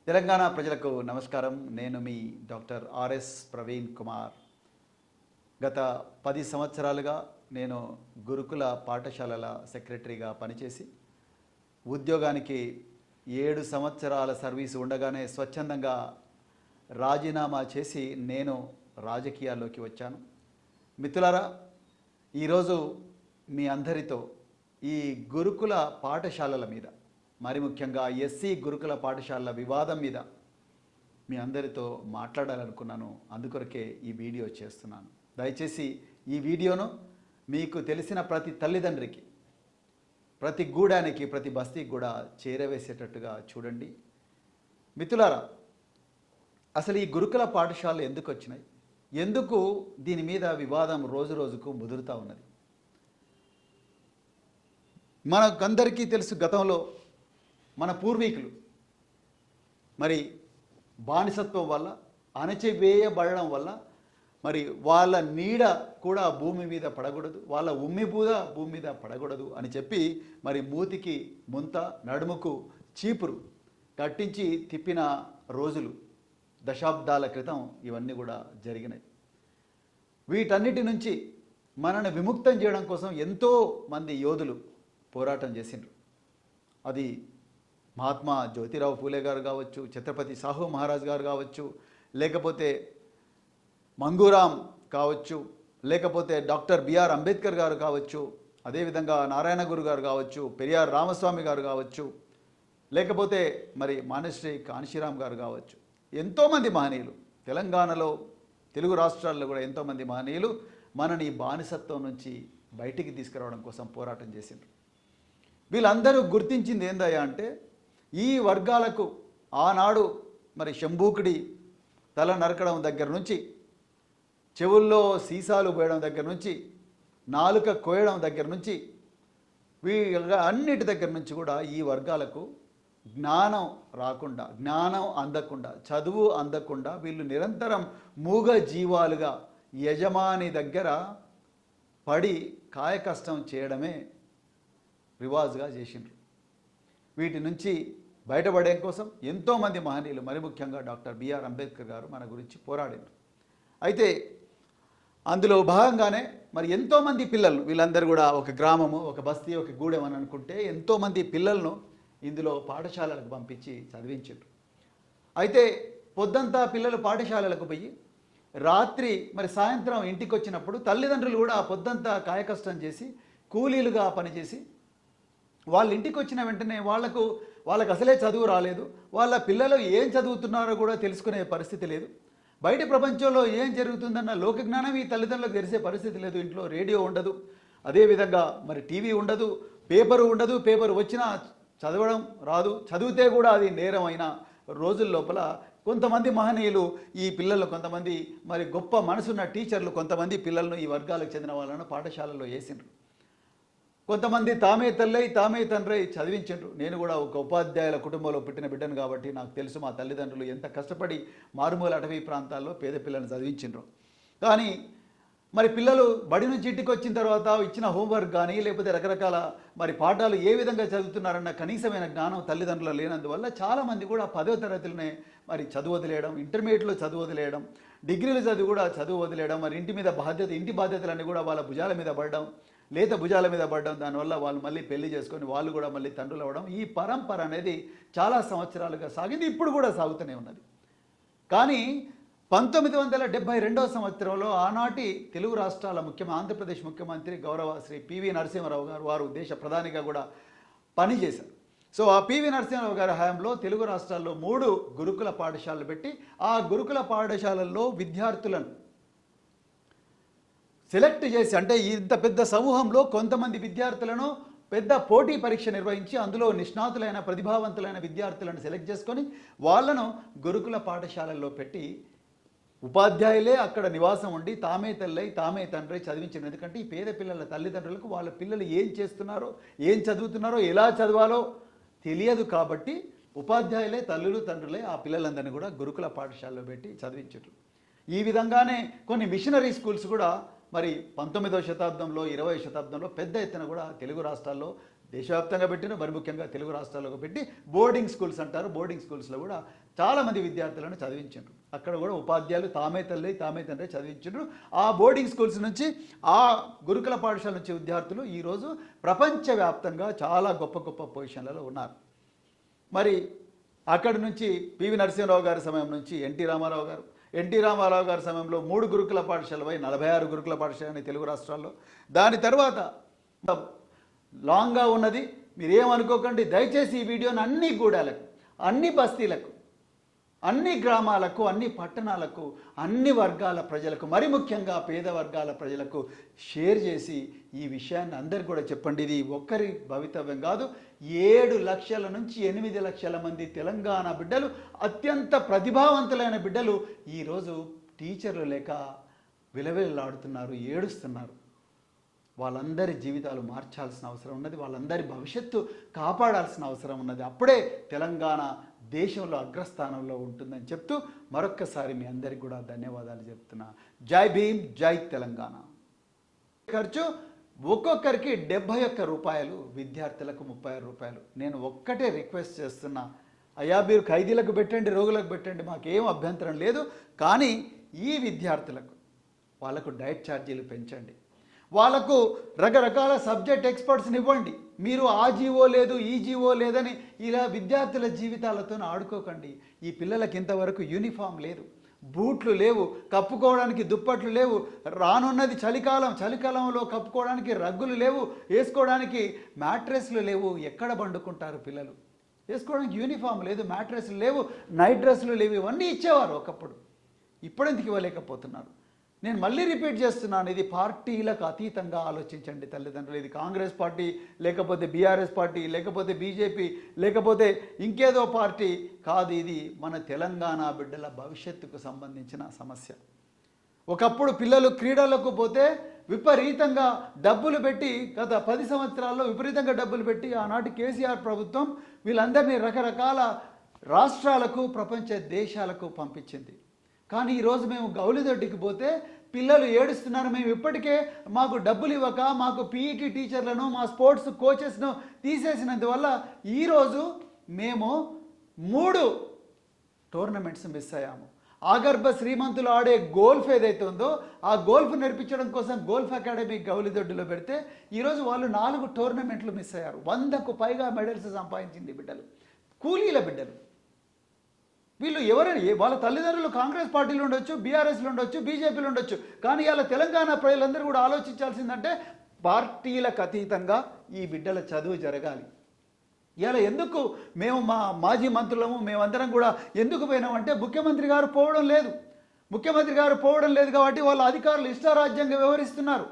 తెలంగాణ ప్రజలకు నమస్కారం. నేను మీ డాక్టర్ ఆర్ఎస్ ప్రవీణ్ కుమార్. గత 10 సంవత్సరాలుగా నేను గురుకుల పాఠశాలల సెక్రటరీగా పనిచేసి ఉద్యోగానికి 7 సంవత్సరాల సర్వీసు ఉండగానే స్వచ్ఛందంగా రాజీనామా చేసి నేను రాజకీయాల్లోకి వచ్చాను. మిత్రులారా, ఈరోజు మీ అందరితో ఈ గురుకుల పాఠశాలల మీద, మరి ముఖ్యంగా ఎస్సీ గురుకుల పాఠశాలల వివాదం మీద మీ అందరితో మాట్లాడాలనుకున్నాను. అందుకొరకే ఈ వీడియో చేస్తున్నాను. దయచేసి ఈ వీడియోను మీకు తెలిసిన ప్రతి తల్లిదండ్రికి, ప్రతి గూడానికి, ప్రతి బస్తీకి కూడా చేరవేసేటట్టుగా చూడండి. మిత్రులారా, అసలు ఈ గురుకుల పాఠశాలలు ఎందుకు వచ్చినాయి, ఎందుకు దీని మీద వివాదం రోజు రోజుకు ముదురుతూ ఉన్నది? మనకందరికీ తెలుసు, గతంలో మన పూర్వీకులు మరి బానిసత్వం వల్ల, అణచివేయబడడం వల్ల మరి వాళ్ళ నీడ కూడా భూమి మీద పడకూడదు, వాళ్ళ ఉమ్మి బూద భూమి మీద పడకూడదు అని చెప్పి మరి మూతికి ముంత, నడుముకు చీపురు కట్టించి తిప్పిన రోజులు దశాబ్దాల క్రితం ఇవన్నీ కూడా జరిగినాయి. వీటన్నిటి నుంచి మనను విముక్తం చేయడం కోసం ఎంతో మంది యోధులు పోరాటం చేసిండ్రు. అది మహాత్మా జ్యోతిరావు పూలే గారు కావచ్చు, ఛత్రపతి సాహు మహారాజ్ గారు కావచ్చు, లేకపోతే మంగూరాం కావచ్చు, లేకపోతే డాక్టర్ బిఆర్ అంబేద్కర్ గారు కావచ్చు, అదేవిధంగా నారాయణ గురు గారు కావచ్చు, పెరియార్ రామస్వామి గారు కావచ్చు, లేకపోతే మరి మానశ్రీ కాన్షీరామ్ గారు కావచ్చు. ఎంతోమంది మహనీయులు తెలంగాణలో, తెలుగు రాష్ట్రాల్లో కూడా ఎంతోమంది మహనీయులు మనని బానిసత్వం నుంచి బయటికి తీసుకురావడం కోసం పోరాటం చేసిండ్రు. వీళ్ళందరూ గుర్తించింది ఏందయ్యా అంటే, ఈ వర్గాలకు ఆనాడు మరి శంభూకుడి తల నరకడం దగ్గర నుంచి, చెవుల్లో సీసాలు పోయడం దగ్గర నుంచి, నాలుక కోయడం దగ్గర నుంచి, అన్నిటి దగ్గర నుంచి కూడా ఈ వర్గాలకు జ్ఞానం రాకుండా, జ్ఞానం అందకుండా, చదువు అందకుండా వీళ్ళు నిరంతరం మూగ జీవాలుగా యజమాని దగ్గర పడి కాయకష్టం చేయడమే రివాజ్గా చేసిండ్రు. వీటి నుంచి బయటపడే కోసం ఎంతోమంది మహనీయులు, మరి ముఖ్యంగా డాక్టర్ బిఆర్ అంబేద్కర్ గారు మన గురించి పోరాడారు. అయితే అందులో భాగంగానే మరి ఎంతోమంది పిల్లలను, వీళ్ళందరూ కూడా ఒక గ్రామము, ఒక బస్తీ, ఒక గూడెం అని అనుకుంటే ఎంతోమంది పిల్లలను ఇందులో పాఠశాలలకు పంపించి చదివించారు. అయితే పొద్దంతా పిల్లలు పాఠశాలలకు పోయి రాత్రి మరి సాయంత్రం ఇంటికి వచ్చినప్పుడు తల్లిదండ్రులు కూడా పొద్దంతా కాయకష్టం చేసి కూలీలుగా పనిచేసి వాళ్ళ ఇంటికి వచ్చిన వెంటనే వాళ్ళకు అసలే చదువు రాలేదు, వాళ్ళ పిల్లలు ఏం చదువుతున్నారో కూడా తెలుసుకునే పరిస్థితి లేదు, బయట ప్రపంచంలో ఏం జరుగుతుందన్న లోకజ్ఞానం ఈ తల్లిదండ్రులకు తెలిసే పరిస్థితి లేదు. ఇంట్లో రేడియో ఉండదు, అదేవిధంగా మరి టీవీ ఉండదు, పేపరు ఉండదు, పేపర్ వచ్చినా చదవడం రాదు, చదివితే కూడా అది నేరమైన రోజుల లోపల కొంతమంది మహనీయులు ఈ పిల్లలు, కొంతమంది మరి గొప్ప మనసున్న టీచర్లు కొంతమంది పిల్లలను, ఈ వర్గాలకు చెందిన వాళ్ళను పాఠశాలలో వేసిండ్రు. కొంతమంది తామే తల్లై తామే తండ్రై చదివించండ్రు. నేను కూడా ఒక ఉపాధ్యాయుల కుటుంబంలో పుట్టిన బిడ్డను కాబట్టి నాకు తెలుసు మా తల్లిదండ్రులు ఎంత కష్టపడి మారుమూల అటవీ ప్రాంతాల్లో పేద పిల్లలను చదివించిండ్రు. కానీ మరి పిల్లలు బడి నుంచి ఇంటికి వచ్చిన తర్వాత ఇచ్చిన హోంవర్క్ కానీ, లేకపోతే రకరకాల మరి పాఠాలు ఏ విధంగా చదువుతున్నారన్న కనీసమైన జ్ఞానం తల్లిదండ్రులు లేనందువల్ల చాలామంది కూడా 10వ తరగతిలోనే మరి చదువు వదిలేయడం, ఇంటర్మీడియట్లో చదువు వదిలేయడం, డిగ్రీలు చదువు కూడా చదువు వదిలేయడం, మరి ఇంటి బాధ్యతలన్నీ కూడా వాళ్ళ భుజాల మీద పడడం, లేత భుజాల మీద పడడం, దానివల్ల వాళ్ళు మళ్ళీ పెళ్లి చేసుకొని వాళ్ళు కూడా మళ్ళీ తండ్రులు అవ్వడం, ఈ పరంపర అనేది చాలా సంవత్సరాలుగా సాగింది, ఇప్పుడు కూడా సాగుతూనే ఉన్నది. కానీ 1972వ సంవత్సరంలో ఆనాటి తెలుగు రాష్ట్రాల ఆంధ్రప్రదేశ్ ముఖ్యమంత్రి గౌరవ శ్రీ పివి నరసింహారావు గారు, వారు దేశ ప్రధానిగా కూడా పనిచేశారు. సో ఆ పివి నరసింహారావు గారి హయాంలో తెలుగు రాష్ట్రాల్లో 3 గురుకుల పాఠశాలలు పెట్టి ఆ గురుకుల పాఠశాలల్లో విద్యార్థులను సెలెక్ట్ చేసి, అంటే ఇంత పెద్ద సమూహంలో కొంతమంది విద్యార్థులను పెద్ద పోటీ పరీక్ష నిర్వహించి అందులో నిష్ణాతులైన, ప్రతిభావంతులైన విద్యార్థులను సెలెక్ట్ చేసుకొని వాళ్ళను గురుకుల పాఠశాలల్లో పెట్టి ఉపాధ్యాయులే అక్కడ నివాసం ఉండి తామే తల్లై తామే తండ్రి చదివించారు. ఎందుకంటే ఈ పేద పిల్లల తల్లిదండ్రులకు వాళ్ళ పిల్లలు ఏం చేస్తున్నారో, ఏం చదువుతున్నారో, ఎలా చదవాలో తెలియదు కాబట్టి ఉపాధ్యాయులే తల్లులు తండ్రులే ఆ పిల్లలందరినీ కూడా గురుకుల పాఠశాలలో పెట్టి చదివించారు. ఈ విధంగానే కొన్ని మిషనరీ స్కూల్స్ కూడా మరి 19వ శతాబ్దంలో, 20వ శతాబ్దంలో పెద్ద ఎత్తున కూడా తెలుగు రాష్ట్రాల్లో దేశవ్యాప్తంగా పెట్టిన, మరి ముఖ్యంగా తెలుగు రాష్ట్రాల్లో పెట్టి బోర్డింగ్ స్కూల్స్ అంటారు. బోర్డింగ్ స్కూల్స్లో కూడా చాలామంది విద్యార్థులను చదివించారు. అక్కడ కూడా ఉపాధ్యాయులు తామే తల్లి తామే తండ్రి చదివించారు. ఆ బోర్డింగ్ స్కూల్స్ నుంచి, ఆ గురుకుల పాఠశాల నుంచి విద్యార్థులు ఈరోజు ప్రపంచవ్యాప్తంగా చాలా గొప్ప గొప్ప పొజిషన్లలో ఉన్నారు. మరి అక్కడి నుంచి పివి నరసింహరావు గారి సమయం నుంచి ఎన్టీ రామారావు గారి సమయంలో 3 గురుకుల పాఠశాలపై 46 గురుకుల పాఠశాల తెలుగు రాష్ట్రాల్లో. దాని తర్వాత లాంగ్గా ఉన్నది, మీరేమనుకోకండి. దయచేసి ఈ వీడియోని అన్ని గూడాలకు, అన్ని బస్తీలకు, అన్ని గ్రామాలకు, అన్ని పట్టణాలకు, అన్ని వర్గాల ప్రజలకు, మరి ముఖ్యంగా పేద వర్గాల ప్రజలకు షేర్ చేసి ఈ విషయాన్ని అందరికీ కూడా చెప్పండి. ఇది ఒక్కరి భవితవ్యం కాదు. 7 లక్షల నుంచి 8 లక్షల మంది తెలంగాణ బిడ్డలు, అత్యంత ప్రతిభావంతులైన బిడ్డలు ఈరోజు టీచర్లు లేక విలవిల్లాడుతున్నారు, ఏడుస్తున్నారు. వాళ్ళందరి జీవితాలు మార్చాల్సిన అవసరం ఉన్నది. వాళ్ళందరి భవిష్యత్తు కాపాడాల్సిన అవసరం ఉన్నది. అప్పుడే తెలంగాణ దేశంలో అగ్రస్థానంలో ఉంటుందని చెప్తూ మరొక్కసారి మీ అందరికీ కూడా ధన్యవాదాలు చెప్తున్నా. జై భీమ్, జై తెలంగాణ. ఖర్చు ఒక్కొక్కరికి 71 రూపాయలు, విద్యార్థులకు 36 రూపాయలు. నేను ఒక్కటే రిక్వెస్ట్ చేస్తున్నా, అయ్యా మీరు ఖైదీలకు పెట్టండి, రోగులకు పెట్టండి, మాకేం అభ్యంతరం లేదు. కానీ ఈ విద్యార్థులకు వాళ్ళకు డైట్ ఛార్జీలు పెంచండి. వాళ్ళకు రకరకాల సబ్జెక్ట్ ఎక్స్పర్ట్స్ని ఇవ్వండి. మీరు ఆ జీవో లేదు, ఈ జీవో లేదని ఇలా విద్యార్థుల జీవితాలతో ఆడుకోకండి. ఈ పిల్లలకి ఇంతవరకు యూనిఫామ్ లేదు, బూట్లు లేవు, కప్పుకోవడానికి దుప్పట్లు లేవు. రానున్నది చలికాలంలో కప్పుకోవడానికి రగ్గులు లేవు, వేసుకోవడానికి మ్యాట్రెస్లు లేవు. ఎక్కడ పండుకుంటారు పిల్లలు? వేసుకోవడానికి యూనిఫామ్ లేదు, మ్యాట్రెస్లు లేవు, నైట్ డ్రెస్సులు లేవు. ఇవన్నీ ఇచ్చేవారు ఒకప్పుడు. ఇప్పుడెందుకు ఇవ్వలేకపోతున్నారు? నేను మళ్ళీ రిపీట్ చేస్తున్నాను, ఇది పార్టీలకు అతీతంగా ఆలోచించండి తల్లిదండ్రులు. ఇది కాంగ్రెస్ పార్టీ, లేకపోతే బీఆర్ఎస్ పార్టీ, లేకపోతే బీజేపీ, లేకపోతే ఇంకేదో పార్టీ కాదు. ఇది మన తెలంగాణ బిడ్డల భవిష్యత్తుకు సంబంధించిన సమస్య. ఒకప్పుడు పిల్లలు క్రీడలకు పోతే విపరీతంగా డబ్బులు పెట్టి, గత 10 సంవత్సరాల్లో విపరీతంగా డబ్బులు పెట్టి ఆనాటి కేసీఆర్ ప్రభుత్వం వీళ్ళందరినీ రకరకాల రాష్ట్రాలకు, ప్రపంచ దేశాలకు పంపించింది. కానీ ఈరోజు మేము గౌలిదొడ్డికి పోతే పిల్లలు ఏడుస్తున్నారు. మేము ఇప్పటికే మాకు డబ్బులు ఇవ్వక, మాకు పీఈటీ టీచర్లను, మా స్పోర్ట్స్ కోచెస్ను తీసేసినందువల్ల ఈరోజు మేము 3 టోర్నమెంట్స్ మిస్ అయ్యాము. ఆగర్భ శ్రీమంతులు ఆడే గోల్ఫ్ ఏదైతే ఉందో, ఆ గోల్ఫ్ నేర్పించడం కోసం గోల్ఫ్ అకాడమీ గౌలిదొడ్డిలో పెడితే ఈరోజు వాళ్ళు 4 టోర్నమెంట్లు మిస్ అయ్యారు. 100కు పైగా మెడల్స్ సంపాదించింది బిడ్డలు, కూలీల బిడ్డలు. వీళ్ళు ఎవరని, వాళ్ళ తల్లిదండ్రులు కాంగ్రెస్ పార్టీలో ఉండొచ్చు, బీఆర్ఎస్లో ఉండొచ్చు, బీజేపీలో ఉండొచ్చు. కానీ ఇలా తెలంగాణ ప్రజలందరూ కూడా ఆలోచించాల్సిందంటే పార్టీలకు అతీతంగా ఈ బిడ్డల చదువు జరగాలి. ఇలా ఎందుకు మేము మాజీ మంత్రులము మేమందరం కూడా ఎందుకు పోయినామంటే ముఖ్యమంత్రి గారు పోవడం లేదు కాబట్టి వాళ్ళ అధికారులు ఇష్టారాజ్యంగా వ్యవహరిస్తున్నారు.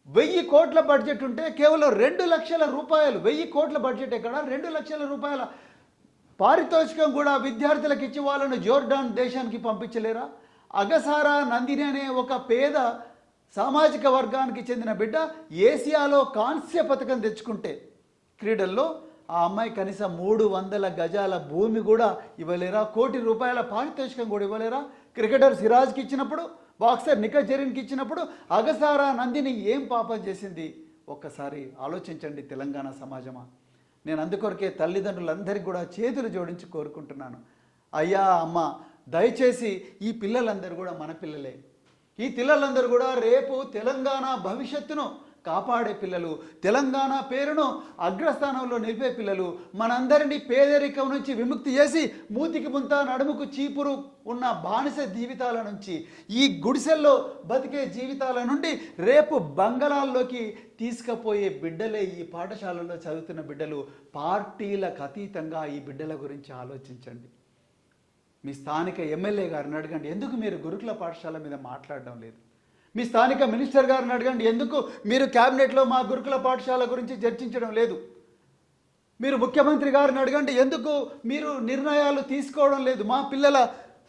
1000 కోట్ల బడ్జెట్ ఉంటే కేవలం 2 లక్షల రూపాయలు, 1000 కోట్ల బడ్జెట్ ఎక్కడ, 2 లక్షల రూపాయల పారితోషికం కూడా విద్యార్థులకు ఇచ్చి వాళ్ళను జోర్డాన్ దేశానికి పంపించలేరా? అగసారా నందిని అనే ఒక పేద సామాజిక వర్గానికి చెందిన బిడ్డ ఏసియాలో కాంస్య పథకం తెచ్చుకుంటే క్రీడల్లో ఆ అమ్మాయి కనీసం 300 గజాల భూమి కూడా ఇవ్వలేరా? 1 కోటి రూపాయల పారితోషికం కూడా ఇవ్వలేరా? క్రికెటర్ సిరాజ్కి ఇచ్చినప్పుడు, బాక్సర్ నిఖత్ జరీన్కి ఇచ్చినప్పుడు అగసారా నందిని ఏం పాపం చేసింది? ఒక్కసారి ఆలోచించండి తెలంగాణ సమాజమా. నేను అందుకొరకే తల్లిదండ్రులందరికీ కూడా చేతులు జోడించి కోరుకుంటున్నాను, అయ్యా అమ్మ దయచేసి ఈ పిల్లలందరూ కూడా మన పిల్లలే. ఈ పిల్లలందరూ కూడా రేపు తెలంగాణ భవిష్యత్తును కాపాడే పిల్లలు, తెలంగాణ పేరును అగ్రస్థానంలో నిలిపే పిల్లలు. మనందరినీ పేదరికం నుంచి విముక్తి చేసి మూతికి ముంత నడుముకు చీపురు ఉన్న బానిస జీవితాల నుంచి, ఈ గుడిసెల్లో బతికే జీవితాల నుండి రేపు బంగళాల్లోకి తీసుకుపోయే బిడ్డలే ఈ పాఠశాలలో చదువుతున్న బిడ్డలు. పార్టీలకు అతీతంగా ఈ బిడ్డల గురించి ఆలోచించండి. మీ స్థానిక ఎమ్మెల్యే గారిని అడగండి, ఎందుకు మీరు గురుకుల పాఠశాల మీద మాట్లాడడం లేదు? మీ స్థానిక మినిస్టర్ గారిని అడగండి, ఎందుకు మీరు క్యాబినెట్లో మా గురుకుల పాఠశాల గురించి చర్చించడం లేదు? మీరు ముఖ్యమంత్రి గారిని అడగండి, ఎందుకు మీరు నిర్ణయాలు తీసుకోవడం లేదు? మా పిల్లల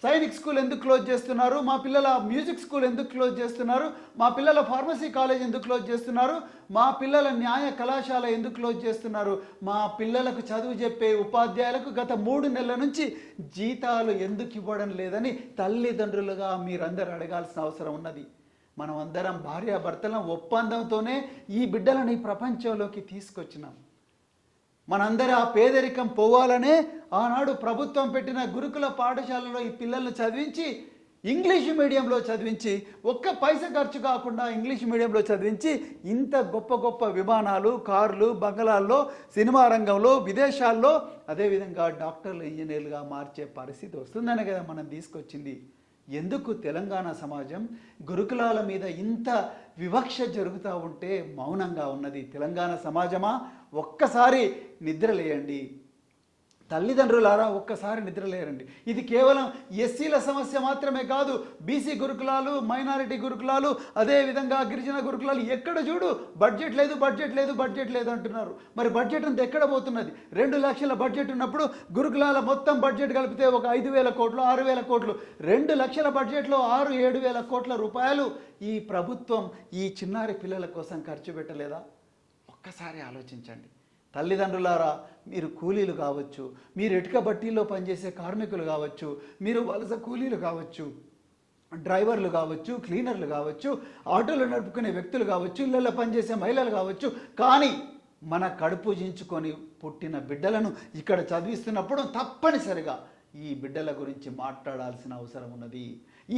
సైనిక్ స్కూల్ ఎందుకు క్లోజ్ చేస్తున్నారు? మా పిల్లల మ్యూజిక్ స్కూల్ ఎందుకు క్లోజ్ చేస్తున్నారు? మా పిల్లల ఫార్మసీ కాలేజ్ ఎందుకు క్లోజ్ చేస్తున్నారు? మా పిల్లల న్యాయ కళాశాల ఎందుకు క్లోజ్ చేస్తున్నారు? మా పిల్లలకు చదువు చెప్పే ఉపాధ్యాయులకు గత 3 నెలల నుంచి జీతాలు ఎందుకు ఇవ్వడం లేదని తల్లిదండ్రులుగా మీరందరూ అడగాల్సిన అవసరం ఉన్నది. మనం అందరం భార్యాభర్తల ఒప్పందంతోనే ఈ బిడ్డలని ప్రపంచంలోకి తీసుకొచ్చినాం. మనందరి ఆ పేదరికం పోవాలనే ఆనాడు ప్రభుత్వం పెట్టిన గురుకుల పాఠశాలలో ఈ పిల్లల్ని చదివించి ఇంగ్లీష్ మీడియంలో చదివించి ఒక్క పైసా ఖర్చు కాకుండా ఇంగ్లీష్ మీడియంలో చదివించి ఇంత గొప్ప గొప్ప విమానాలు, కార్లు, బంగళాల్లో, సినిమా రంగంలో, విదేశాల్లో, అదేవిధంగా డాక్టర్లు, ఇంజనీర్లుగా మార్చే పరిస్థితి వస్తుందనే కదా మనం తీసుకొచ్చింది. ఎందుకు తెలంగాణ సమాజం గురుకులాల మీద ఇంత వివక్ష జరుగుతూ ఉంటే మౌనంగా ఉన్నది? తెలంగాణ సమాజమా, ఒక్కసారి నిద్రలేయండి. తల్లిదండ్రులారా, ఒక్కసారి నిద్రలేరండి. ఇది కేవలం ఎస్సీల సమస్య మాత్రమే కాదు. బీసీ గురుకులాలు, మైనారిటీ గురుకులాలు, అదేవిధంగా గిరిజన గురుకులాలు ఎక్కడ చూడు బడ్జెట్ లేదు, బడ్జెట్ లేదు, బడ్జెట్ లేదు అంటున్నారు. మరి బడ్జెట్ అంతా ఎక్కడ పోతున్నది? 2 లక్షల బడ్జెట్ ఉన్నప్పుడు గురుకులాల మొత్తం బడ్జెట్ కలిపితే ఒక 5,000 కోట్లు, 6,000 కోట్లు. 2 లక్షల బడ్జెట్లో 6-7 వేల కోట్ల రూపాయలు ఈ ప్రభుత్వం ఈ చిన్నారి పిల్లల కోసం ఖర్చు పెట్టలేదా? ఒక్కసారి ఆలోచించండి. తల్లిదండ్రులారా, మీరు కూలీలు కావచ్చు, మీరు ఇటుక బట్టీల్లో పనిచేసే కార్మికులు కావచ్చు, మీరు వలస కూలీలు కావచ్చు, డ్రైవర్లు కావచ్చు, క్లీనర్లు కావచ్చు, ఆటోలు నడుపుకునే వ్యక్తులు కావచ్చు, ఇళ్ళల్లో పనిచేసే మహిళలు కావచ్చు, కానీ మన కడుపు జించుకొని పుట్టిన బిడ్డలను ఇక్కడ చదివిస్తున్నప్పుడు తప్పనిసరిగా ఈ బిడ్డల గురించి మాట్లాడాల్సిన అవసరం ఉన్నది.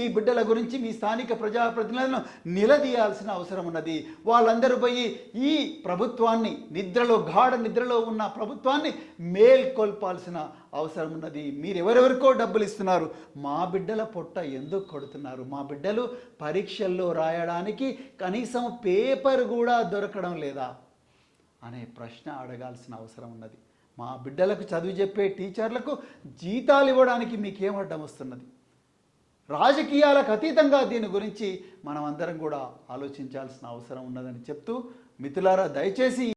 ఈ బిడ్డల గురించి మీ స్థానిక ప్రజాప్రతినిధులను నిలదీయాల్సిన అవసరం ఉన్నది. వాళ్ళందరూ పోయి ఈ ప్రభుత్వాన్ని, గాఢ నిద్రలో ఉన్న ప్రభుత్వాన్ని మేల్కొల్పాల్సిన అవసరం ఉన్నది. మీరు ఎవరెవరికో డబ్బులు ఇస్తున్నారు, మా బిడ్డల పొట్ట ఎందుకు కొడుతున్నారు? మా బిడ్డలు పరీక్షల్లో రాయడానికి కనీసం పేపర్ కూడా దొరకడం లేదా అనే ప్రశ్న అడగాల్సిన అవసరం ఉన్నది. మా బిడ్డలకు చదువు చెప్పే టీచర్లకు జీతాలు ఇవ్వడానికి మీకేం అడ్డం వస్తున్నది? రాజకీయాలకు అతీతంగా దీని గురించి మనం అందరం కూడా ఆలోచించాల్సిన అవసరం ఉన్నదని చెప్తూ, మిత్రులారా, దయచేసి